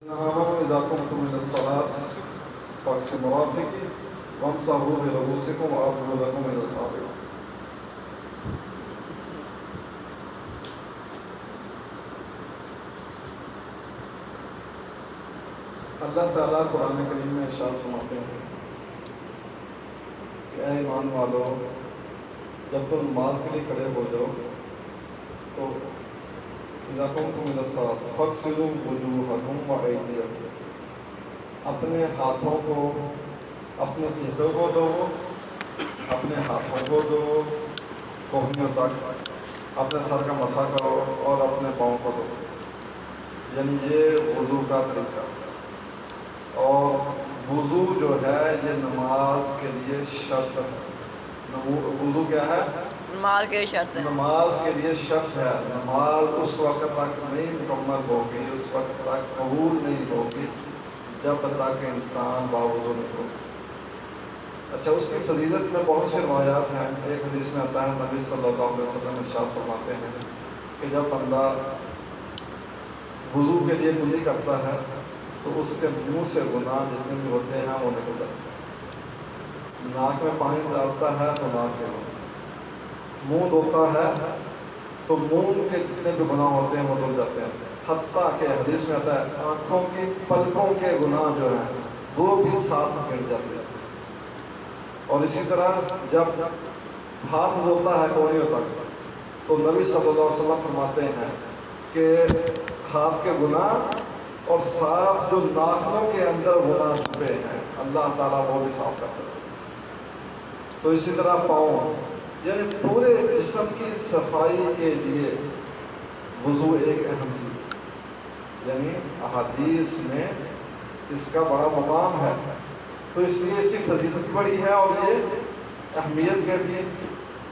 آمنوا إذا قمتم إلى الصلاة فاغسلوا مرافق وامسحوا برؤوسكم وأرجلكم إلى الكعبين۔ اللہ تعالیٰ قرآن کریم میں ارشاد فرماتے ہیں کہ اے ایمان والو، جب تم نماز کے لیے کھڑے ہو جاؤ تو اذا قمتم الى الصلاة فاغسلوا وجوہکم وایدیکم، اپنے ہاتھوں کو، اپنے چہروں کو دھو، اپنے ہاتھوں کو دھو کوہنیوں تک، اپنے سر کا مسح کرو اور اپنے پاؤں کو دھو۔ یعنی یہ وضو کا طریقہ، اور وضو جو ہے یہ نماز کے لیے شرط ہے۔ وضو کیا ہے؟ نماز کے لیے شرط ہے۔ نماز کے لیے شرط ہے۔ نماز اس وقت تک نہیں مکمل ہوگی، اس وقت تک قبول نہیں ہوگی جب تک انسان باوضو نہیں ہوگا۔ اچھا، اس کی فضیلت میں بہت سی روایات ہیں۔ ایک حدیث میں آتا ہے، نبی صلی اللہ علیہ وسلم ارشاد فرماتے ہیں کہ جب بندہ وضو کے لیے کلی کرتا ہے تو اس کے منہ سے گناہ جتنے بھی ہوتے ہیں وہ نکل جاتے ہیں۔ ناک میں پانی ڈالتا ہے تو ناک کے گناہ، منہ دھوتا ہے تو منہ کے جتنے بھی گناہ ہوتے ہیں وہ دھل جاتے ہیں، حتیٰ کہ حدیث میں آتا ہے آنکھوں کی پلکوں کے گناہ جو ہیں وہ بھی ساتھ گر جاتے ہیں۔ اور اسی طرح جب ہاتھ دھوتا ہے کونیوں تک تو نبی صلی اللہ علیہ وسلم فرماتے ہیں کہ ہاتھ کے گناہ اور ساتھ جو ناخنوں کے اندر گناہ چھپے ہیں اللہ تعالیٰ وہ بھی صاف کر دیتے ہیں۔ تو اسی طرح پاؤں، یعنی پورے جسم کی صفائی کے لیے وضو ایک اہم چیز ہے۔ یعنی احادیث میں اس کا بڑا مقام ہے، تو اس لیے اس کی فضیلت بڑی ہے اور یہ اہمیت کے بھی۔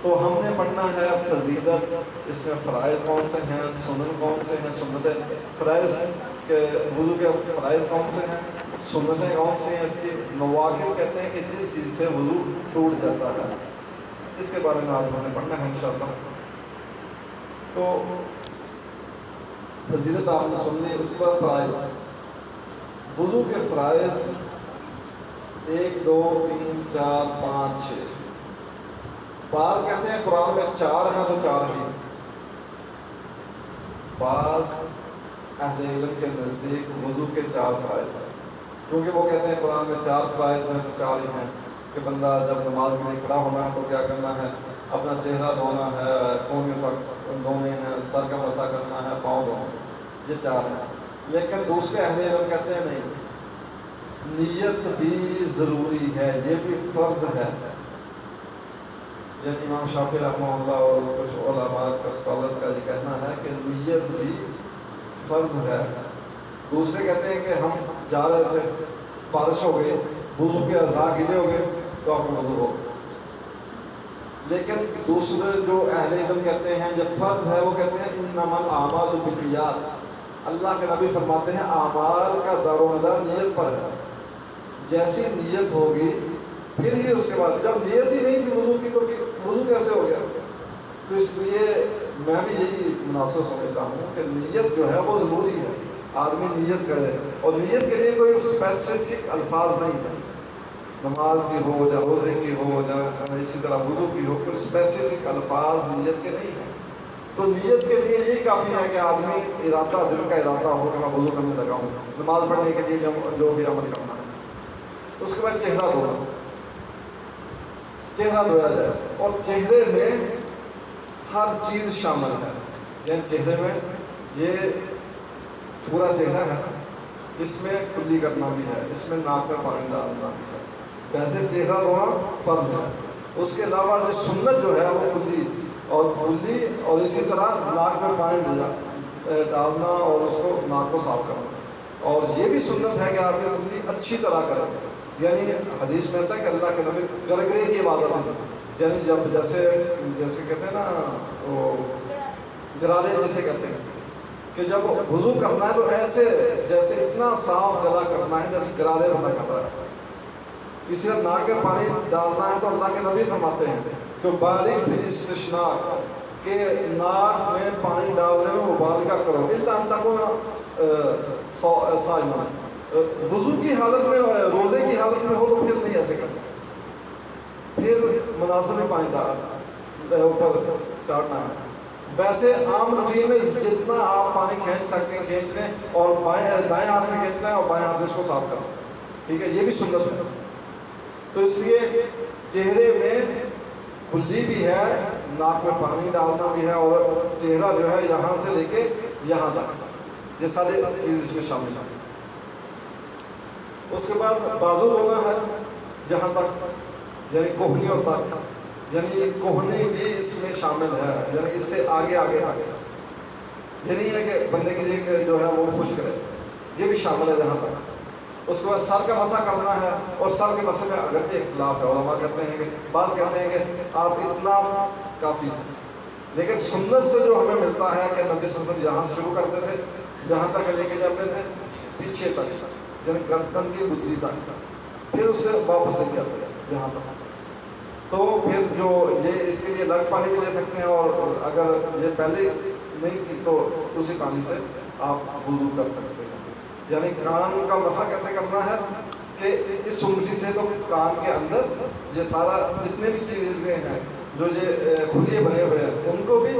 تو ہم نے پڑھنا ہے فضیلت، اس میں فرائض کون سے ہیں، سنن کون سے ہیں، سنتیں، فرائض کے وضو کے فرائض کون سے ہیں، سنتیں کون سے ہیں، اس کی نواقض کہتے ہیں کہ جس چیز سے وضو ٹوٹ جاتا ہے، اس کے بارے میں آج ہم نے پڑھنا ہے انشاءاللہ۔ تو فضیلت آپ نے سن لی، اس کے بعد فرائض۔ وضو کے فرائض 1 2 3 4 5 6، بعض کہتے ہیں قرآن میں 4 ہیں تو 4 ہی، بعض اہل علم کے نزدیک وضو کے 4 فرائض ہیں، کیونکہ وہ کہتے ہیں قرآن میں 4 فرائض ہیں تو 4 ہی ہیں کہ بندہ جب نماز کے لیے کھڑا ہونا ہے تو کیا کرنا ہے، اپنا چہرہ دھونا ہے، کونیوں تک دھونے ہیں، سر کا مسح کرنا ہے، پاؤں دھونا، یہ 4 ہیں۔ لیکن دوسرے اہل علم کہتے ہیں نہیں، نیت بھی ضروری ہے، یہ بھی فرض ہے۔ یعنی امام شافعی رحمہ اللہ اور کچھ علماء اسکالرز کا یہ کہنا ہے کہ نیت بھی فرض ہے۔ دوسرے کہتے ہیں کہ ہم جا رہے تھے، بارش ہو گئی، وضو کے اعضاء گیلے ہو گئے تو آپ کو وضو ہو گیا۔ لیکن دوسرے جو اہل علم کہتے ہیں یہ فرض ہے، وہ کہتے ہیں انما الاعمال بالنیات، اللہ کے نبی فرماتے ہیں اعمال کا دار و مدار نیت پر ہے۔ جیسی نیت ہوگی پھر ہی اس کے بعد، جب نیت ہی نہیں تھی وضو کی تو وضو کیسے ہو گیا؟ تو اس لیے میں بھی یہی مناسب سمجھتا ہوں کہ نیت جو ہے وہ ضروری ہے، آدمی نیت کرے، اور نیت کے لیے کوئی اسپیسیفک الفاظ نہیں ہے، نماز کی ہو یا روزے کی ہو یا اسی طرح وضو کی ہو، کوئی اسپیسیفک الفاظ نیت کے نہیں ہیں۔ تو نیت کے لیے یہی کافی ہے کہ آدمی ارادہ، دل کا ارادہ ہو کہ میں وضو کرنے لگا ہوں، نماز پڑھنے کے لیے جو بھی عمل کرنا ہے۔ اس کے بعد چہرہ دھونا، چہرہ دھویا جائے، اور چہرے میں ہر چیز شامل ہے۔ یعنی چہرے میں یہ پورا چہرہ ہے نا، اس میں کلی کرنا بھی ہے، اس میں ناک میں پانی ڈالنا بھی ہے۔ ویسے چہرہ دھونا فرض ہے، اس کے علاوہ یہ سنت جو ہے وہ کلی اور اسی طرح ناک میں پانی ڈالنا اور اس کو ناک کو صاف کرنا، اور یہ بھی سنت ہے کہ آدمی کلی اچھی طرح کرے۔ یعنی حدیث میں آتا ہے کہ اللہ کے نبی گرگرے کی عبادت تھی، یعنی جب جیسے کہتے ہیں نا وہ گرارے جسے کہتے ہیں، کہ جب وضو کرنا ہے تو ایسے جیسے اتنا صاف گلا کرنا ہے جیسے گرارے بندہ کر رہا ہے۔ اسی طرح ناک میں پانی ڈالنا ہے تو اللہ کے نبی فرماتے ہیں کہ بالغ فی الاستشناء، کہ ناک میں پانی ڈالنے میں مبالغہ کرو، الا ان تکون صائما. وضو کی حالت میں روزے کی حالت میں ہو تو پھر نہیں ایسے کر سکتے, پھر مناسب میں پانی ڈال اوپر چاڑنا ہے. ویسے عام روٹین میں جتنا آپ پانی کھینچ سکتے ہیں کھینچ لیں, اور دائیں ہاتھ سے کھینچنا ہے اور بائیں ہاتھ سے اس کو صاف کرنا ہے, ٹھیک ہے, یہ بھی سنت ہے. تو اس لیے چہرے میں کلی بھی ہے, ناک میں پانی ڈالنا بھی ہے, اور چہرہ جو ہے یہاں سے لے کے یہاں تک, یہ سارے چیز اس میں شامل ہیں. اس کے بعد بازو دھونا ہے یہاں تک, یعنی کوہنیوں تک, یعنی یہ کوہنی بھی اس میں شامل ہے, یعنی اس سے آگے آگے تک. یہ نہیں ہے کہ بندے کے لیے جو ہے وہ خشک رہے, یہ بھی شامل ہے یہاں تک. اس کے بعد سر کا مسح کرنا ہے, اور سر کے مسح میں اگرچہ اختلاف ہے, علماء کہتے ہیں کہ بعض کہتے ہیں کہ آپ اتنا کافی ہے, لیکن سنت سے جو ہمیں ملتا ہے کہ نبی صلی اللہ علیہ وسلم یہاں سے شروع کرتے تھے, یہاں تک لے کے جاتے تھے, پیچھے تک, یعنی گردن کی گدی تک, پھر اس سے واپس لے کے آتے تھے یہاں تک. تو پھر جو یہ اس کے لیے الگ پانی بھی لے سکتے ہیں, اور اگر یہ پہلے نہیں کی تو اسی پانی سے آپ وضو کر سکتے ہیں. یعنی کان کا مسح کیسے کرنا ہے کہ اس انگلی سے تو کان کے اندر یہ سارا جتنے بھی چیزیں ہیں جو یہ کھلیے بنے ہوئے ہیں ان کو بھی,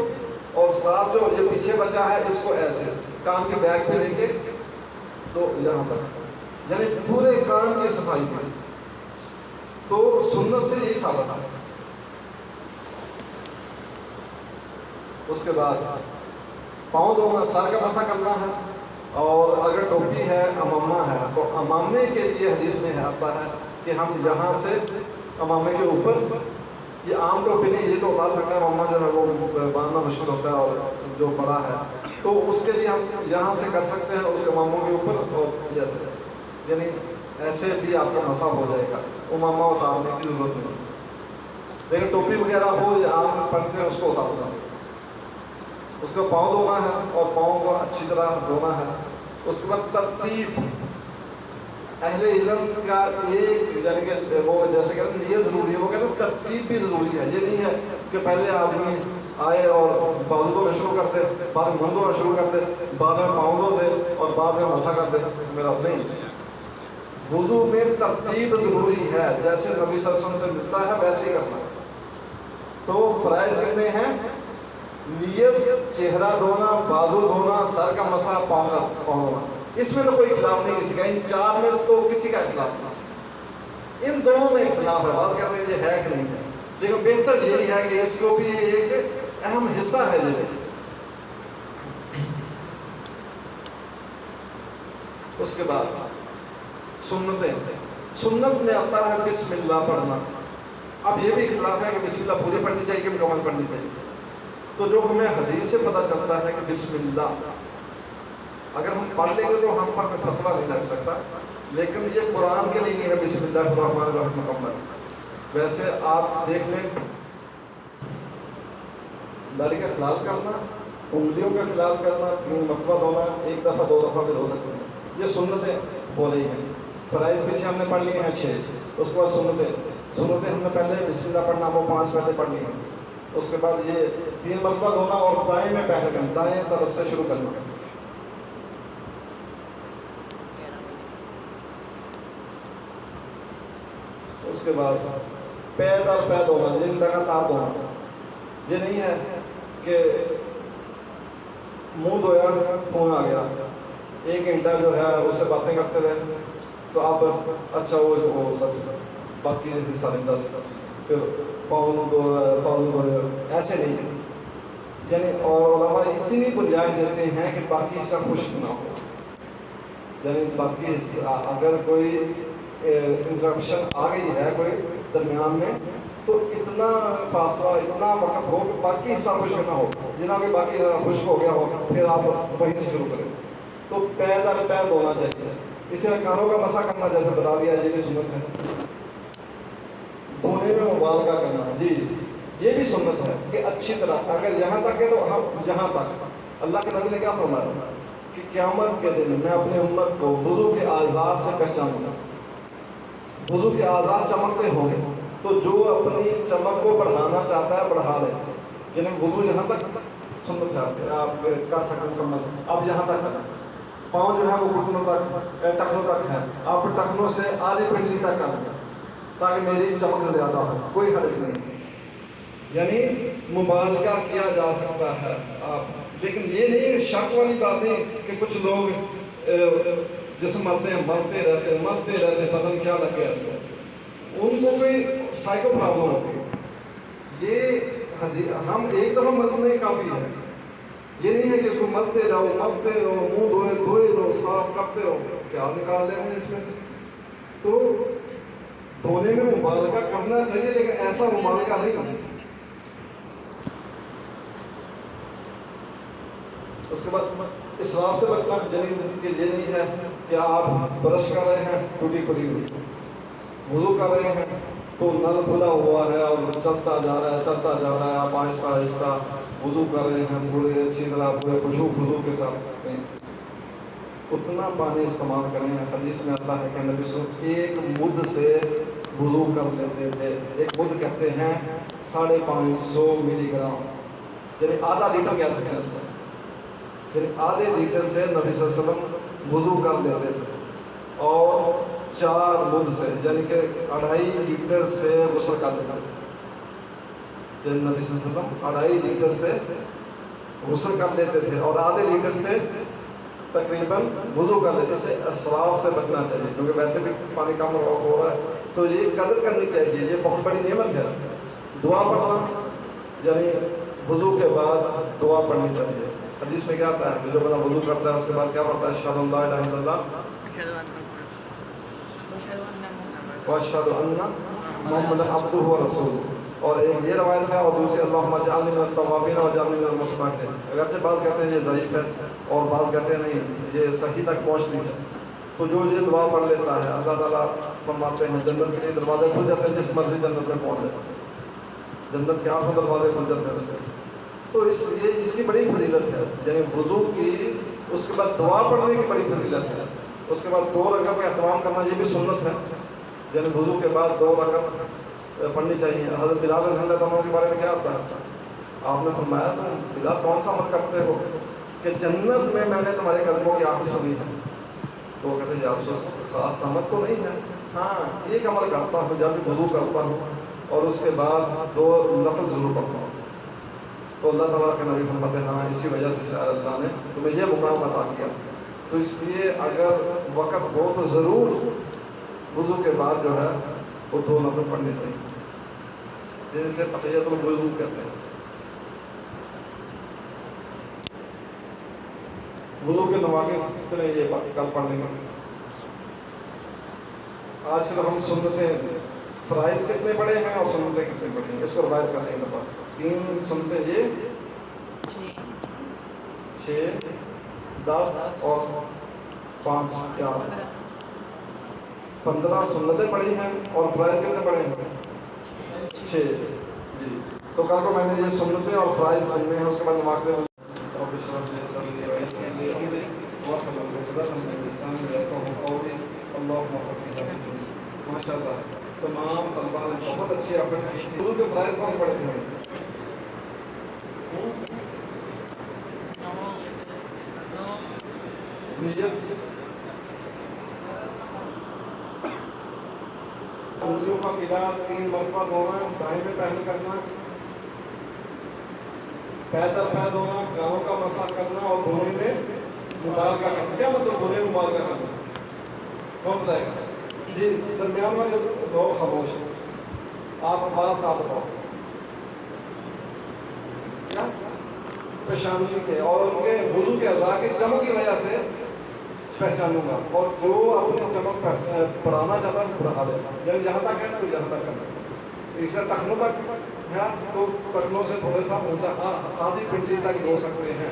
اور ساتھ جو یہ پیچھے بچا ہے اس کو ایسے کان کے بیک پہ لے کے تو یہاں تک, یعنی پورے کان کی صفائی میں. تو سنت سے یہی ثابت ہے. اس کے بعد پاؤں دھونا, سر کا مسح کرنا ہے, اور اگر ٹوپی ہے, امامہ ہے, تو امامے کے لیے حدیث میں آتا ہے کہ ہم یہاں سے امامے کے اوپر, یہ عام ٹوپی نہیں, یہ تو اتار سکتے ہیں, امامہ جو ہے وہ باندھنا مشکل ہوتا ہے اور جو بڑا ہے, تو اس کے لیے ہم یہاں سے کر سکتے ہیں اس اماموں کے اوپر, اور جیسے یعنی ایسے بھی آپ کا مسح ہو جائے گا, امامہ اتارنے کی ضرورت نہیں. لیکن ٹوپی وغیرہ ہو یا عام پہنتے ہیں اس کو اتارنا چاہیے. اس کا پاؤں دھونا ہے, اور پاؤں کو اچھی طرح دھونا ہے. اس کے بعد ترتیب, اہل علم کا ایک یعنی کہ وہ جیسے کہتے ہیں نیت ضروری ہے, وہ کہتے ہیں ترتیب بھی ضروری ہے. یہ نہیں ہے کہ پہلے آدمی آئے اور بازو دھونا شروع کر دے, بعد میں منہ دھونا شروع کر دے, بعد میں پاؤں دھو دے, اور بعد میں مسح کر دے. میرا نہیں, وضو میں ترتیب ضروری ہے, جیسے نبی صلی اللہ علیہ وسلم سے ملتا ہے ویسے ہی کرنا. تو فرائض کتنے ہیں؟ نیت, چہرہ دھونا, بازو دھونا, سر کا مسح, پاؤں دھونا. اس میں تو کوئی اختلاف نہیں کسی کا, ان چار میں تو کسی کا اختلاف نہیں. ان دونوں میں اختلاف ہے, بعض کہتے ہیں یہ ہے کہ نہیں ہے, لیکن بہتر یہی ہے کہ اس کو بھی ایک اہم حصہ ہے. یہ اس کے بعد سنتیں, سنت میں آتا ہے بسم اللہ پڑھنا. اب یہ بھی اختلاف ہے کہ بسم اللہ پوری پڑھنی چاہیے کہ مکمل پڑھنی چاہیے. تو جو ہمیں حدیث سے پتہ چلتا ہے کہ بسم اللہ اگر ہم پڑھ لیں گے تو ہم پر کوئی فتویٰ نہیں لگ سکتا, لیکن یہ قرآن کے لیے ہے بسم اللہ الرحمن الرحیم مکمل. ویسے آپ دیکھ لیں, داڑھی کا خلال کرنا, انگلیوں کا خلال کرنا, 3 مرتبہ دھونا, 1 دفعہ 2 دفعہ بھی دھو سکتے ہیں, یہ سنتیں ہو رہی ہیں. فرائض پیچھے ہم نے پڑھ لیے ہیں 6. اس کے بعد سنتیں ہم نے پہلے بسم اللہ پڑھنا وہ 5 پہلے پڑھ لی ہیں. اس کے بعد یہ 3 مرتبہ دھونا, اور دائیں میں پہلے کرنا, دائیں طرف سے شروع کرنا. اس کے بعد پے در پے دھونا, یہ لگاتار دھونا. یہ نہیں ہے کہ منہ دھویا خون آ گیا, 1 گھنٹہ جو ہے اس سے باتیں کرتے رہے, تو اب اچھا وہ سچ باقی حصہ نہیں دس, پھر پاؤں دھوئے, ایسے نہیں. یعنی اور علماء اتنی گنجائش دیتے ہیں کہ باقی حصہ خشک نہ ہو, یعنی باقی حصہ اگر کوئی انٹرپشن آ گئی ہے کوئی درمیان میں, تو اتنا فاصلہ, اتنا وقت ہو کہ باقی حصہ خشک نہ ہو. یہ نہ کہ باقی خشک ہو گیا ہو پھر آپ وہیں سے شروع کریں. تو پے در پے دھونا چاہیے. اسی طرح کانوں کا مسح کرنا جیسے بتا دیا, یہ بھی سنت ہے. دھونے میں مبالغہ کرنا, جی یہ بھی سنت ہے کہ اچھی طرح, اگر یہاں تک ہے تو ہم یہاں تک. اللہ کے نبی نے کیا فرمایا کہ قیامت کے دن میں اپنی امت کو وضو کے اعضاء سے پہچانوں گا. وضو کے اعضاء چمکتے ہوں گے, تو جو اپنی چمک کو بڑھانا چاہتا ہے بڑھا لے. یعنی وضو یہاں تک سنت ہے, آپ کر سکتے ہیں مکمل, اب یہاں تک کریں. پاؤں جو ہے وہ گھٹنوں تک ٹخنوں تک ہے، آپ ٹخنوں سے آدھی پنڈلی تک کر دیں تاکہ میری چمک زیادہ ہو، کوئی حرج نہیں، یعنی مبالغہ کیا جا سکتا ہے آپ، لیکن یہ نہیں شک والی باتیں کہ کچھ لوگ جسم مرتے رہتے پتہ نہیں کیا لگ گیا اس کو، ان کو کوئی سائیکو پرابلم ہوتی ہے، یہ ہم ایک دفعہ مرنا ہی کافی ہے، یہ نہیں ہے کہ اس کو مرتے رہو منہ دھوئے رہو صاف کرتے رہو، کیا نکال لیں اس میں سے، تو دھونے میں مبالغہ کرنا چاہیے لیکن ایسا مبالغہ نہیں۔ اس کے بعد اسراف سے بچنا، یعنی کہ یہ نہیں ہے کہ آپ برش کر رہے ہیں ٹوٹی کھلی ہوئی، وضو کر رہے ہیں تو نل کھلا ہوا ہے اور چلتا جا رہا ہے، آپ آہستہ آہستہ وضو کر رہے ہیں پورے اچھی طرح پورے خضوع کے ساتھ، نہیں، اتنا پانی استعمال کریں۔ حدیث میں آتا ہے کہ نبی صلی اللہ علیہ وسلم ایک مد سے وضو کر لیتے تھے، ایک مد کہتے ہیں 550 ملی گرام، یعنی آدھا لیٹر کہہ سکتے ہیں اس کو، پھر آدھے لیٹر سے نبی صلی اللہ علیہ وسلم وضو کر لیتے تھے، اور 4 مد سے یعنی کہ 2.5 لیٹر سے غسل کر لیتے تھے، یعنی نبی صلی اللہ علیہ وسلم 2.5 لیٹر سے غسل کر لیتے تھے اور آدھے لیٹر سے تقریباً وضو کر لیتے، اسے اسراف سے بچنا چاہیے کیونکہ ویسے بھی پانی کم ہو رہا ہے، تو یہ قدر کرنی چاہیے، یہ بہت بڑی نعمت ہے۔ دعا پڑھنا، یعنی وضو کے بعد دعا پڑھنی چاہیے۔ حدیث میں کیا آتا ہے کہ جو بندہ وضو کرتا ہے اس کے بعد کیا پڑھتا ہے؟ اشہد ان لا الہ الا اللہ واشہد ان محمد عبدہ ورسولہ، اور ایک یہ روایت ہے، اور دوسری اللہم اجعلنی من التوابین واجعلنی من المتطہرین۔ اگرچہ بعض کہتے ہیں یہ ضعیف ہے اور بعض کہتے ہیں نہیں یہ صحیح تک پہنچتی ہے، تو جو یہ دعا پڑھ لیتا ہے اللہ تعالیٰ فرماتے ہیں جنت کے لیے دروازے کھل جاتے ہیں، جس مرضی جنت میں پہنچ جائے، جنت کے 8 دروازے کھل جاتے ہیں اس کے، تو اس کی بڑی فضیلت ہے، یعنی وضو کی، اس کے بعد دعا پڑھنے کی بڑی فضیلت ہے، اس کے بعد 2 رکعت کا اہتمام کرنا یہ بھی سنت ہے، یعنی وضو کے بعد 2 رکعت پڑھنی چاہیے۔ حضرت بلال رضی اللہ عنہ کے بارے میں کیا آتا ہے؟ آپ نے فرمایا تم بلال کون سا عمل کرتے ہو کہ جنت میں نے تمہارے قدموں کی آواز سنی ہے، تو وہ کہتے ہیں یا رسول اللہ خاص عمل تو نہیں ہے، ہاں ایک عمل کرتا ہوں جب بھی وضو کرتا ہوں اور اس کے بعد 2 نفل ضرور پڑھتا ہوں، تو اللہ تعالیٰ کے نبی فرماتے ہیں ہاں اسی وجہ سے شاید اللہ نے تمہیں یہ مقام عطا کیا، تو اس لیے اگر وقت ہو تو ضرور وضو کے بعد جو ہے وہ 2 نفل پڑھنے چاہیے، جیسے تحیۃ الوضو کہتے ہیں۔ وضو کے نواقص چلیں یہ کل پڑھ لیں گے، آج صرف ہم سنتیں، فرائض کتنے پڑھے ہیں اور سنتیں کتنے پڑھے ہیں اس کو ریوائز کر لیں گے دفعہ۔ 3 سنتیں یہ 6 10 اور 5 11 15 سنتیں پڑھی ہیں اور فرائض کتنے پڑھے ہیں 6 جی، تو کل کو میں نے یہ سنتیں اور فرائض سننے ہیں، اس کے بعد نماز ماشاء اللہ تمام طلباء نے بہت اچھی ایفرٹ کی تھی۔ وضو کے فرائض کون پڑھے تھے؟ نیت، انگلیوں کا قلع 3 مرتبہ دھونا، دائیں میں پہل کرنا، پیر در پیر دھونا، کانوں کا مسح کرنا اور دھونے میں مبالغہ کرنا۔ کیا مطلب دھونے میں مبالغہ کرنا؟ کون بتائے گا؟ جی درمیان والے لوگ خاموش ہیں، آپ بات آپ بتاؤ کیا پیشانی کے اور ان کے وضو کے اعضاء کی چمک کی وجہ سے پہچانوں گا، اور جو اپنی چمک بڑھانا چاہتا ہے بڑھا لے، یعنی جہاں تک ہے تو یہاں تک کرنا، اس لیے ٹخنوں تک ہے تو ٹخنوں سے تھوڑا سا اونچا آدھی پنڈلی تک دھو سکتے ہیں،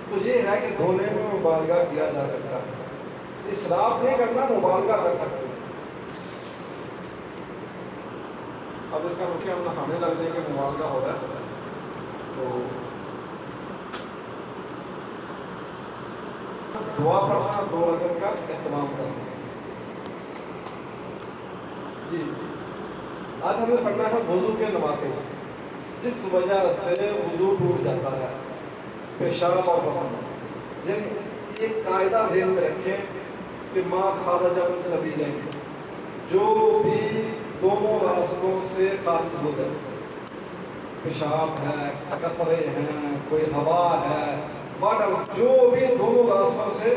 تو یہ ہے کہ دھونے میں مبالغہ کیا جا سکتا ہے، اسراف نہیں کرنا، مبالغہ کر سکتے ہیں۔ اب اس کا مطلب ہم نہانے لگ جائیں کہ مبالغہ ہو رہا ہے، تو دعا پڑھنا، 2 رکعت کا اہتمام کرنا۔ جی آج ہمیں پڑھنا ہے وضو کے نواقص، جس وجہ سے وضو ٹوٹ جاتا ہے، پیشاب اور پخانا، یعنی ایک قاعدہ ذہن میں رکھیں کہ ما خرج من سبیلین، جو بھی دونوں راستوں سے خارج ہو جائے، پیشاب ہے، قطرے ہیں، کوئی ہوا ہے، واٹر، جو بھی دونوں راستوں سے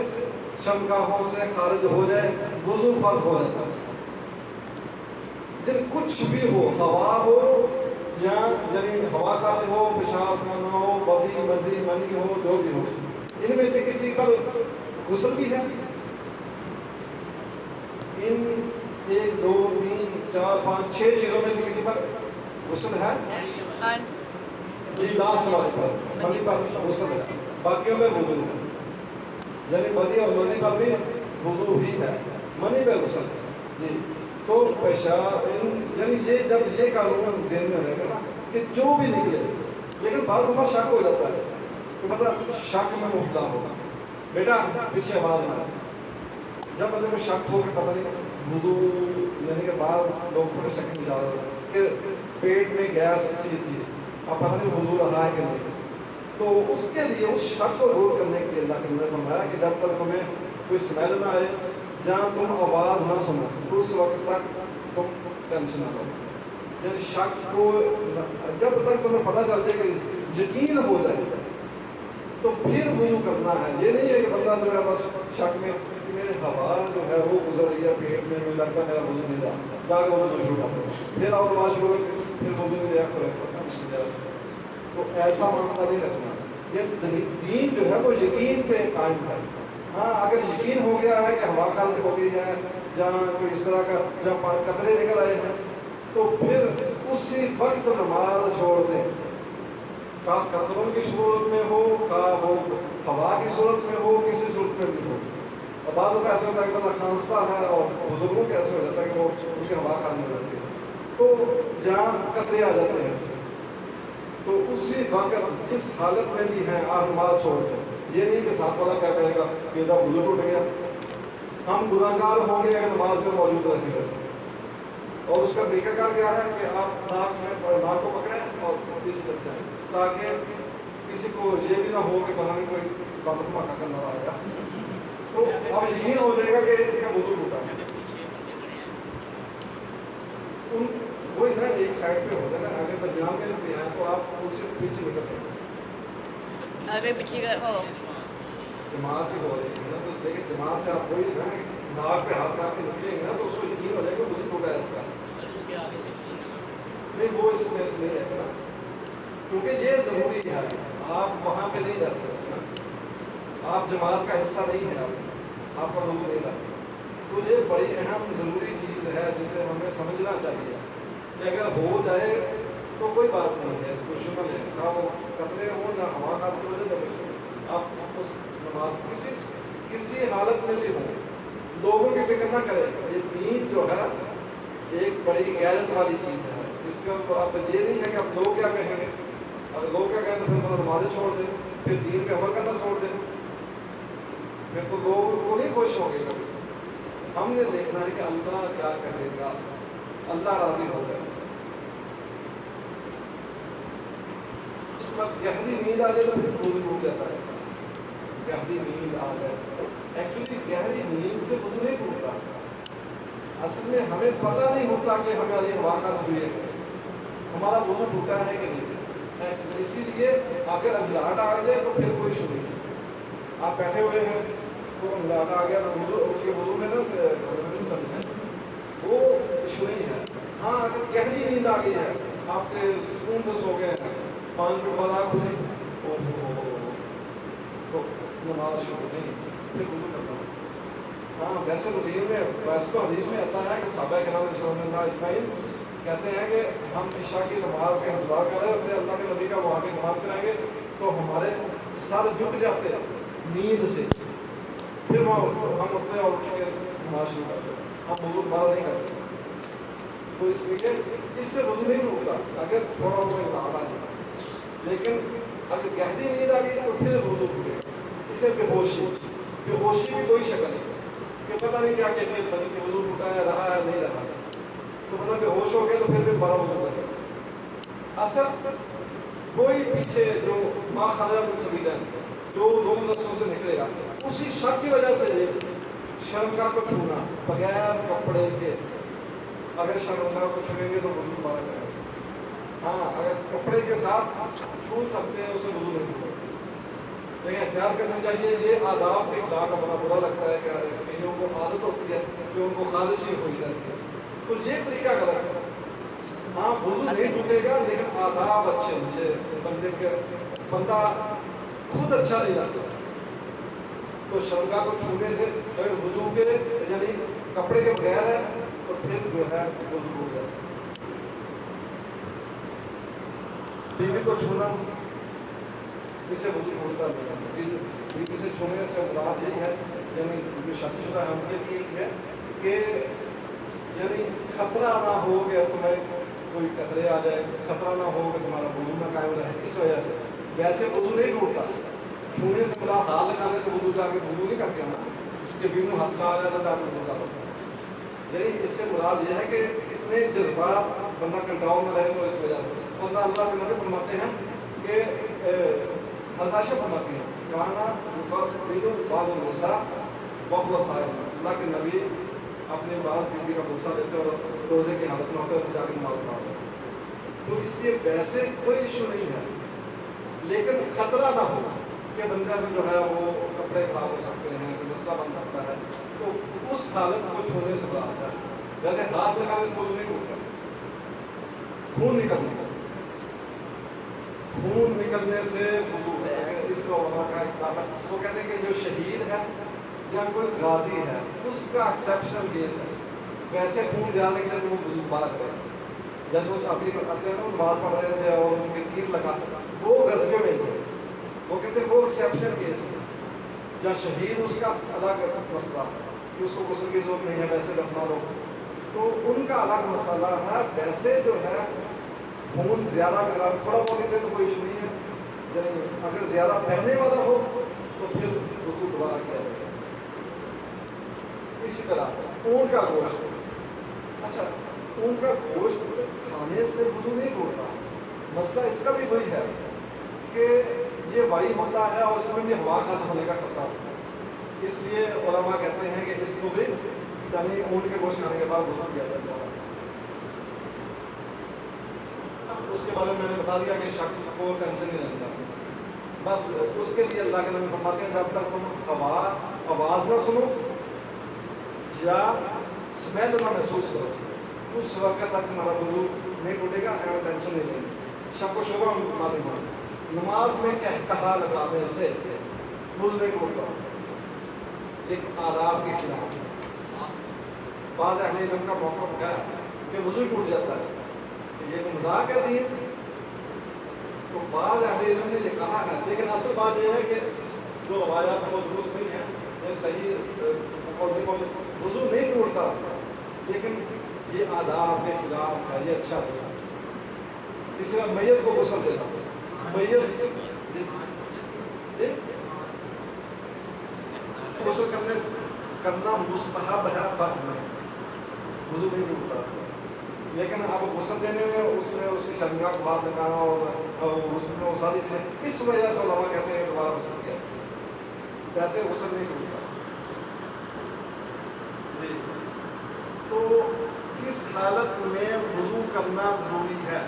شرمگاہوں سے خارج ہو جائے، وضو فرض ہو جاتا ہے۔ جن کچھ بھی ہو، ہوا ہو یا یعنی ہوا خارج ہو، پیشاب خانہ ہو، بدی مزی منی ہو، جو بھی ہو، ان میں سے کسی پر غسل بھی ہے۔ ان 1 2 3 4 5 6 چیزوں میں سے کسی پر غسل ہے؟ یہ لاسٹ والے پر منی پر غسل ہے، باقیوں میں وضو ہے، یعنی بدی اور مزی پر بھی وضو ہی ہے، منی پہ غسل ہے جی۔ تو پیشاب یعنی یہ جب یہ قانون ذہن میں رہے گا نا کہ جو بھی نکلے، لیکن بعض دفعہ شک ہو جاتا ہے کہ مطلب شک میں مبتلا ہوگا، بیٹا پیچھے آواز نہ آئے۔ جب بندے کو شک ہو کہ پتہ نہیں وضو، یعنی کہ بعض لوگ تھوڑے شک میں جا رہے ہیں کہ پیٹ میں گیس سی تھی، اب پتہ نہیں وضو رہا ہے کہ نہیں، تو اس کے لیے اس شک کو دور کرنے کے لیے اللہ کے نبی نے فرمایا کہ جب تک تمہیں کوئی اسمیل نہ آئے، جہاں تم آواز نہ سنو، تو اس وقت تک تم ٹینشن نہ لو، یعنی شک کو جب تک تمہیں پتہ چل جائے کہ یقین ہو جائے تو پھر وضو کرنا ہے۔ یہ نہیں ہے کہ بندہ جو ہے بس شک میں کہ میرے ہوا جو ہے وہ گزر رہی ہے پیٹ میں، مجھے لگتا ہے میرا وضو نہیں رہا، جا کے وضو شروع کر دو، پھر اور آواز شروع کر کے پھر وضو نہیں رہا کرے، پتہ نہیں رہا۔ تو ایسا معاملہ نہیں رکھنا۔ یہ دین جو ہے وہ یقین پہ قائم ہے۔ ہاں اگر یقین ہو گیا ہے کہ ہوا خارج ہو گئی ہے، جہاں کوئی اس طرح کا جہاں قطرے نکل آئے ہیں، تو پھر اسی وقت نماز چھوڑ دیں، خواہ قطروں کی صورت میں ہو، خواہ وہ ہوا کی صورت میں ہو، کسی صورت میں بھی ہو۔ اور بعض دفعہ ایسا ہوتا ہے کہ بندہ کھانستا ہے اور بزرگوں کے ایسے ہو جاتا ہے کہ وہ ان کی ہوا خارج ہو جاتی ہے، تو جہاں قطرے آ جاتے ہیں ایسے، تو اسی وقت جس حالت میں بھی ہیں آپ نماز چھوڑ دیں۔ یہ نہیں کہ ساتھ والا کیا کہے گا کہ ادھر وضو ٹوٹ گیا، ہم گناہ گار ہوں گے اگر نماز میں موجود رہیں گے۔ اور اس کا طریقہ کار کیا ہے کہ آپ ناک کو پکڑیں اور اس طرح جائیں، تاکہ کسی کو یہ بھی نہ ہو کہ پتہ نہیں کوئی بم دھماکہ کرنا آ گیا، تو اب یقین ہو جائے گا کہ اس کا وضو ٹوٹا ہے۔ وہی نا ایک سائڈ پہ ہوتا ہے نا، اگر درمیان میں بھی ہیں تو آپ اس سے پیچھے نکلتے ہیں، آگے پیچھے کا ہو جماعت ہی ہو رہی ہے نا، تو لیکن جماعت سے آپ وہی نا ناک پہ ہاتھ رکھ کے نکلیں گے نا تو اس کو یقین ہو جائے گا وضو ٹوٹا ہے اس کا، نہیں وہ اس میں نہیں ہے نا، کیونکہ یہ ضروری ہے، آپ وہاں پہ نہیں رہ سکتے نا، آپ جماعت کا حصہ نہیں ہے، آپ کا وضو نہیں رہا۔ تو یہ بڑی اہم ضروری چیز ہے جسے ہمیں سمجھنا چاہیے کہ اگر ہو جائے تو کوئی بات نہیں ہے، اس کو شمل ہے، خواہ وہ قطرے ہوں یا ہوا خارج ہو جائے، کچھ آپ اس نماز کسی حالت میں بھی ہوں، لوگوں کی فکر نہ کریں۔ یہ دین جو ہے ایک بڑی غیرت والی چیز ہے، اس کا اب یہ نہیں ہے کہ اب لوگ کیا کہیں گے، اگر لوگ کیا کہیں تو پھر مطلب نمازیں چھوڑ دیں، پھر دین پہ عمل کرنا چھوڑ دیں، پھر تو لوگ کو نہیں خوش ہوں گے۔ ہم نے دیکھنا ہے کہ اللہ کیا کہے گا، اللہ راضی ہو جائے۔ اس پر گہری نیند آ جائے تو پھر وضو ٹوٹ جاتا ہے، گہری نیند آ جائے، ایکچولی گہری نیند سے وضو نہیں ٹوٹتا، اصل میں ہمیں پتہ نہیں ہوتا کہ ہماری ہوا خارج ہوئی ہے، ہمارا وضو ٹوٹا ہے کہ نہیں، اسی لیے اگر انگلاہٹ آ جائے تو پھر کوئی ایشو نہیں ہے۔ آپ بیٹھے ہوئے ہیں تو انگلاہٹ آ گیا تو وضو اٹھ کے وضو میں نا وہ ایشو نہیں ہے۔ ہاں اگر گہری نیند آ گئی ہے، آپ کے سکون سے سو گئے ہیں، 5 منٹ بعد آنکھ کھلی تو نماز شروع نہیں، پھر وضو کرنا۔ ہاں ویسے روٹین میں ویسے تو حدیث میں آتا ہے کہ صحابہ کرام رضی اللہ اجمعین کہتے ہیں کہ ہم عشاء کی نماز کا انتظار کر رہے ہوتے ہیں، اللہ کے نبی کا وہاں کی نماز کرائیں گے تو ہمارے سر جھک جاتے ہیں نیند سے، پھر وہاں ہم اٹھتے ہیں اور اٹھ کے نماز شروع کرتے ہیں، ہم وضو دوبارہ نہیں کرتے۔ تو اس لیے اس سے وضو نہیں ٹوٹتا اگر تھوڑا بہت انگلاہٹ آ جائے، لیکن اگر گہری نیند آ گئی تو پھر وضو ٹوٹے گا۔ اسے بے ہوشی بھی کوئی شکل نہیں کہ پتہ نہیں کیا کیفیت بنی تھی، وضو ٹوٹا ہے، رہا ہے نہیں رہا، تو مطلب بے ہوش ہو گیا تو پھر دوبارہ وضو کرے گا۔ اصل کوئی پیچھے جو ما خرج من سبیلین، جو دونوں رستوں سے نکلے گا، اسی شک کی وجہ سے شرمگاہ کو چھونا بغیر کپڑے کے، اگر شرمگاہ کو چھوئیں گے تو وضو دوبارہ کریں گے، ہاں اگر کپڑے کے ساتھ چھو سکتے ہیں اسے وضو نہیں چھوڑیں، لیکن احتیاط کرنا چاہیے۔ یہ آداب کے خلاف بڑا برا لگتا ہے کہ کئیوں کو عادت ہوتی ہے کہ ان کو خارش ہی ہوئی رہتی ہے، تو یہ طریقہ غلط ہے۔ ہاں وضو نہیں ٹوٹے گا لیکن آداب اچھے ہوں گے، بندے کے بندہ خود اچھا نہیں لگتا، تو شرمگاہ کو چھونے سے اگر وضو کے یعنی کپڑے کے بغیر ہے تو پھر جو ہے وضو ہو جاتا ہے۔ بیوی کو چھونا اسے وضو ٹوٹتا نہیں ہے، بیوی سے چھونے سے مراد یہی ہے یعنی جو شادی شدہ ہے ان کے لیے یہی ہے کہ یعنی خطرہ نہ ہو کہ تمہیں کوئی قطرے آ جائے، خطرہ نہ ہو کہ تمہارا وضو نہ قائم رہے، اس وجہ سے۔ ویسے وضو نہیں ٹوٹتا، چھونے سے مراد ہاتھ لگانے سے وضو، جا کے وضو نہیں کرتے نا کہ بیوی ہاتھ لگا جاتا ہے جا کے وضو کرو، یعنی اس سے مراد یہ ہے کہ اتنے جذبات بندہ کنٹرول نہ رہے، تو اس وجہ سے بندہ اللہ کے نبی فرماتے ہیں کہ حضرت عائشہ فرماتی ہیں کہانا یقبل بعض النساء وهو صائم، اللہ کے نبی اپنے بعض بیوی کا غصہ دیتے اور روزے کی حالت میں ہوتے اور جا کے نماز پڑھتے، تو اس لیے ویسے کوئی ایشو نہیں ہے، لیکن خطرہ نہ ہو کہ بندے میں جو ہے وہ کپڑے خراب ہو سکتے ہیں، کوئی مسئلہ بن سکتا ہے، تو اس حالت کو چھونے سے مراد ہے۔ ویسے ہاتھ لگانے سے وضو نہیں ٹوٹتا، خون نکلنے سے وضو ہے، اس کا علماء کا اختلاف ہے، وہ کہتے ہیں کہ جو شہید ہے یا کوئی غازی ہے اس کا ایکسیپشنل کیس ہے، ویسے خون زیادہ نکلے تو وہ وضو دوبارہ کرے گا، جیسے وہ صحابی آتے ہیں نا نماز پڑھ رہے تھے اور ان کے تیر لگا، وہ غزوے میں تھے، وہ کہتے ہیں وہ ایکسیپشنل کیس ہے، یا شہید اس کا الگ مسئلہ ہے کہ اس کو غسل کی ضرورت نہیں ہے ویسے دفنا دو، تو ان کا الگ مسئلہ ہے۔ ویسے جو ہے خون زیادہ مقدار تھوڑا بہت نکلے تو کوئی ایشو نہیں ہے، یعنی اگر زیادہ بہنے والا ہو تو پھر وضو دوبارہ کیا جائے۔ اسی طرح اونٹ کا گوشت، اچھا اونٹ کا گوشت کھانے سے وضو نہیں ٹوٹتا، مسئلہ اس کا بھی وہی ہے کہ یہ وائی ہوتا ہے اور اس میں بھی ہوا خارج ہونے کا خطرہ ہوتا ہے، اس لیے علماء کہتے ہیں کہ اس کو بھی یعنی اونٹ کے گوشت کھانے کے بعد وضو کیا جائے دوبارہ۔ اس کے بارے میں نے بتا دیا کہ شک کو ٹینشن نہیں لینی آپ نے، بس اس کے لیے اللہ کے نبی فرماتے ہیں جب تک تم آواز نہ سنو یا اسمیل نہ محسوس کرو اس وقت تک تمہارا وضو نہیں ٹوٹے گا، ٹینشن نہیں لینی۔ شک و شبہ نماز میں کہا لگانے سے وضو نہیں ٹوٹتا، ایک آداب کے خلاف۔ بعض اہل علم کا موقف ہے کہ وضو ٹوٹ جاتا ہے، یہ مذاق ہے دین، تو بعض اہل علم نے یہ کہا ہے، لیکن اصل بات یہ ہے کہ جو روایات ہیں وہ درست نہیں ہیں، یہ صحیح وضو نہیں ٹوٹتا، لیکن یہ آداب کے خلاف ہے، یہ اچھا نہیں ہے۔ اس طرح میت کو غسل دینا، میت غسل کرنا مستحب ہے، فرض نہیں، وضو نہیں ٹوٹتا اس سے، لیکن اب غسل دینے میں اس کی شرمگاہ کو بات لگانا اور اس میں وہ ساری چیزیں، اس وجہ سے علماء کہتے ہیں دوبارہ غسل کیا، ویسے غسل نہیں ٹوٹتا جی۔ تو کس حالت میں وضو کرنا ضروری ہے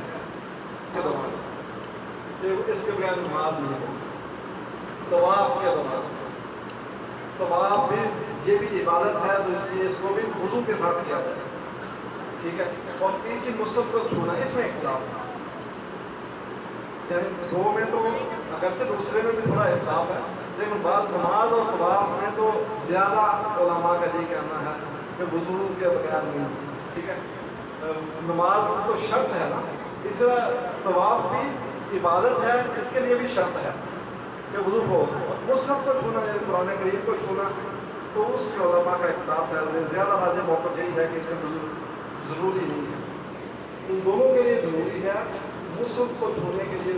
کے دوران؟ اس کے بغیر نماز نہیں ہو۔ طواف کے دوران، طواف بھی یہ بھی عبادت ہے، تو اس لیے اس کو بھی وضو کے ساتھ کیا جائے، ٹھیک ہے۔ اور تیسری مصحف کو چھونا، اس میں اختلاف ہے، یعنی دو میں تو اگرچہ دوسرے میں بھی تھوڑا اختلاف ہے، لیکن بعض نماز اور طواف میں تو زیادہ علماء کا یہ کہنا ہے کہ وضو کے بغیر نہیں، ٹھیک ہے۔ نماز تو شرط ہے نا، اس طرح طواف بھی عبادت ہے، اس کے لیے بھی شرط ہے کہ وضو ہو۔ مصحف کو چھونا یعنی قرآن کریم کو چھونا، تو اس کے علماء کا اختلاف ہے، زیادہ راجح موقف یہی ہے کہ اسے وضو ضروری نہیں ہے، ان دونوں کے لیے ضروری ہے۔ مصحف کو چھونے کے لیے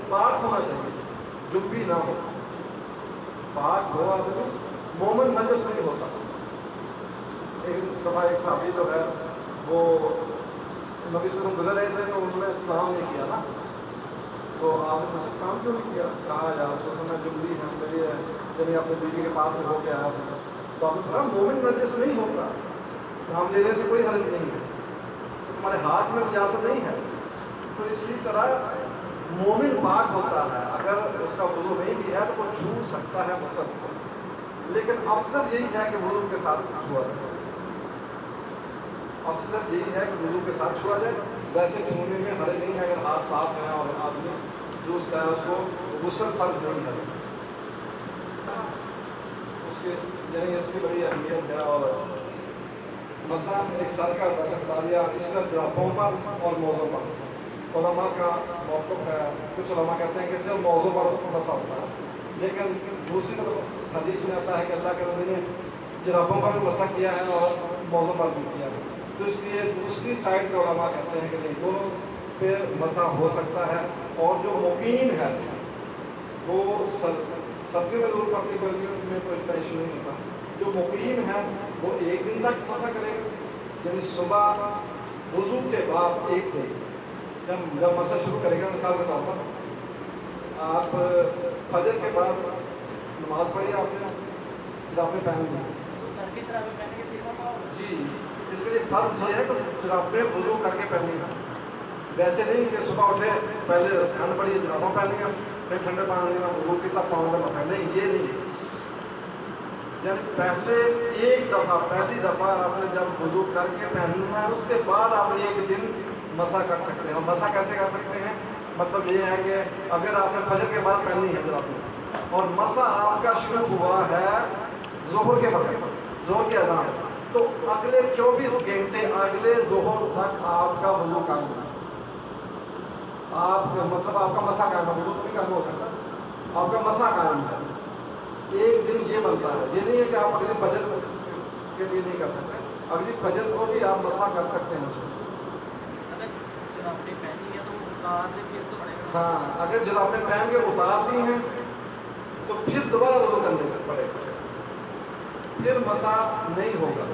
پاک ہونا چاہیے، جب بھی نہ ہو، پاک ہو آدمی، مومن نجس نہیں ہوتا۔ ایک دفعہ ایک صحابی جو ہے وہ نبی صلی اللہ علیہ وسلم گزر رہے تھے، تو انہوں نے اسلام نہیں کیا نا، تو آپ نے مجھ سے اسلام کیوں نہیں کیا؟ کہا یا رسول اللہ میں جملی ہے میری ہے، یعنی اپنے بیوی کے پاس سے ہو کے آیا ہوں. تو آپ نے فرمایا مومن نجس نہیں ہوتا، اسلام لینے سے کوئی حرج نہیں ہے، تو تمہارے ہاتھ میں نجاست نہیں ہے. تو اسی طرح مومن پاک ہوتا ہے، اگر اس کا وضو نہیں بھی ہے تو وہ چھو سکتا ہے مسجد کو، لیکن افضل یہی ہے کہ وضو کے ساتھ چھوا جائے. افضل یہی ہے کہ وضو کے ساتھ چھوا جائے. ویسے چھونے میں حرج نہیں ہے اگر ہاتھ صاف ہے اور آدمی جوستا ہے، اس کو غسل فرض نہیں ہے. اس کے یعنی اس کی بڑی اہمیت ہے. اور مسح ایک سر کا مسح ڈالیا اس طرح جرابوں پر اور موزوں پر. علماء کا موقف ہے، کچھ علماء کہتے ہیں کہ صرف موضوع پر مسح ہوتا ہے، لیکن دوسری طرف حدیث میں آتا ہے کہ اللہ کے نبی نے جرابوں پر بھی مسح کیا ہے اور موضوع پر بھی کیا ہے. تو اس لیے دوسری سائڈ کے علماء کہتے ہیں کہ نہیں، دونوں پہ مسح ہو سکتا ہے. اور جو مقیم ہے وہ سردیوں میں ضرور پڑتی، گرمیوں میں تو اتنا ایشو نہیں ہوتا. جو مقیم ہے وہ ایک دن تک مسح کرے گا، یعنی صبح وضو کے بعد ایک دن جب مسح شروع کرے گا. مثال کے طور پر آپ فجر کے بعد نماز پڑھی، آپ نے جرابیں پہن لی جی، اس کے لیے فرض یہ ہے کہ جرابیں وضو کر کے پہنی ہیں. ویسے نہیں کہ صبح اٹھے پہلے ٹھنڈ پڑی جرابیں پہنی ہیں پھر ٹھنڈے پانی میں وضو کتنا پاؤں میں مسح، نہیں یہ نہیں. یعنی پہلے ایک دفعہ پہلی دفعہ آپ نے جب وضو کر کے پہننا ہے اس کے بعد آپ ایک دن مسح کر سکتے ہیں. اور مسح کیسے کر سکتے ہیں؟ مطلب یہ ہے کہ اگر آپ نے فجر کے بعد پہنی ہے جرابیں اور مسح آپ کا شروع ہوا ہے ظہر کے وقت، ظہر کی اذان، تو اگلے 24 گھنٹے اگلے ظہر تک آپ کا وضو قائم ہے. آپ مطلب آپ کا مسح قائم ہے، وضو تو نہیں قائم ہو سکتا، آپ کا مسح قائم ہے. ایک دن یہ بنتا ہے، یہ نہیں ہے کہ آپ اگلی فجر کے لیے نہیں کر سکتے، اگلی فجر کو بھی آپ مسح کر سکتے ہیں. اس کو ہاں، اگر جرابیں پہن کے اتار دی ہیں تو پھر دوبارہ وضو کرنے پڑے گا، پھر مسح نہیں ہوگا.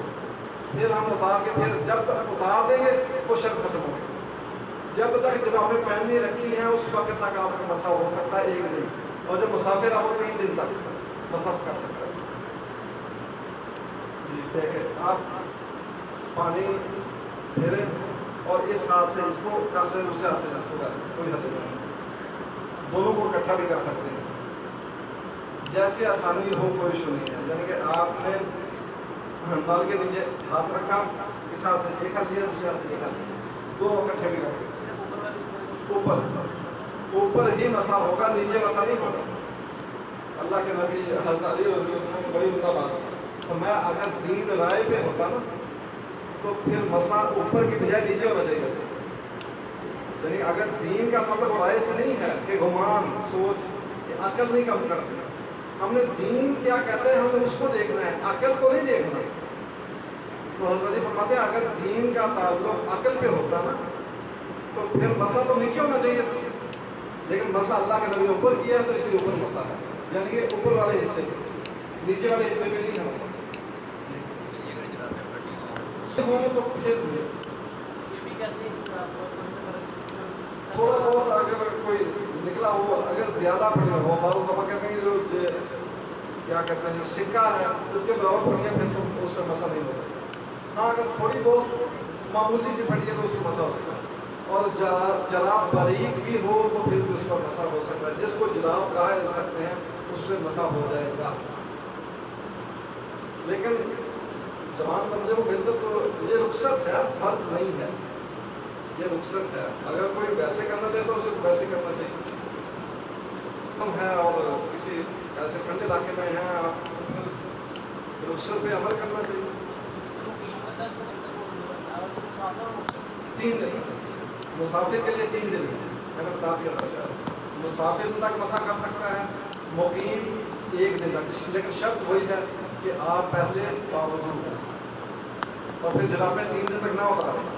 پھر ہم اتار کے پھر جب اتار دیں گے وہ شرط ختم ہوگی. جب تک جرابیں پہنی رکھی ہیں اس وقت تک آپ کا مسح ہو سکتا ہے ایک دن، اور جو مسافر ہے وہ 3 دن تک مسح کر سکتا ہے. جی دیکھیں، آپ پانی پھیریں اور اس ہاتھ سے اس کو کر دیں، دوسرے ہاتھ سے اس کو کر دیں، کوئی حد نہیں. دونوں کو اکٹھا بھی کر سکتے ہیں، جیسے آسانی ہو، کوئی ایشو نہیں ہے. یعنی کہ آپ نے نل کے نیچے ہاتھ رکھا، اس ہاتھ سے یہ کر دیا، دوسرے ہاتھ سے یہ کر دیا، دونوں اکٹھے بھی کر سکتے ہیں. اوپر ہی مسح ہوگا، نیچے مسح نہیں ہوگا. اللہ کے نبی حضرت علی رضی اللہ عنہ بڑی عمدہ بات ہے. تو میں اگر دین رائے پہ ہوتا نا تو پھر مسح اوپر کی بجائے نیچے ہونا چاہیے تھا. یعنی اگر دین کا مطلب رائے سے نہیں ہے کہ گمان سوچ کہ عقل نہیں کم کرتے، ہم نے دین کیا کہتے ہیں ہم نے اس کو دیکھنا ہے، عقل کو نہیں دیکھنا. تو حضرت علی فرماتے ہیں اگر دین کا تعلق عقل پہ ہوتا نا تو پھر مسح تو نیچے ہونا چاہیے تھا، لیکن مسح اللہ کے نبی نے اوپر کیا تو اس لیے اوپر مسح ہے. یعنی کہ اوپر والے حصے پہ، نیچے والے حصے پہ نہیں ہے مسح. ہوں تو پھر تھوڑا بہت اگر کوئی نکلا ہو، اگر زیادہ پڑی ہو، بعض دفعہ کہتے ہیں جو کیا کہتے ہیں جو سکہ ہے اس کے برابر پڑی ہے پھر تو اس پہ مسح نہیں ہو سکتا. ہاں اگر تھوڑی بہت معمولی سی پڑی ہے تو اس پہ مسح ہو سکتا ہے. اور جراب باریک بھی ہو تو پھر بھی اس پر مسح ہو سکتا ہے. جس کو جراب کہا جا سکتے ہیں اس پہ مسح ہو جائے گا. لیکن جوان بندے کو بہتر تو یہ رخصت ہے، فرض نہیں ہے، یہ رخصت ہے. اگر کوئی ویسے کرنا چاہے تو اسے ویسے کرنا چاہیے ہے. اور کسی ایسے ٹھنڈے علاقے میں ہیں آپ پھر رخصت پہ عمل کرنا چاہیے. 3 دن مسافر کے لیے 3 دن میں نے بتا دیا تھا. شاید مسافر تک مسح کر سکتا ہے، مقیم 1 دن تک، لیکن شرط وہی ہے کہ آپ پہلے باوضو کریں اور پھر جرابیں 3 دن تک نہ اتاریں.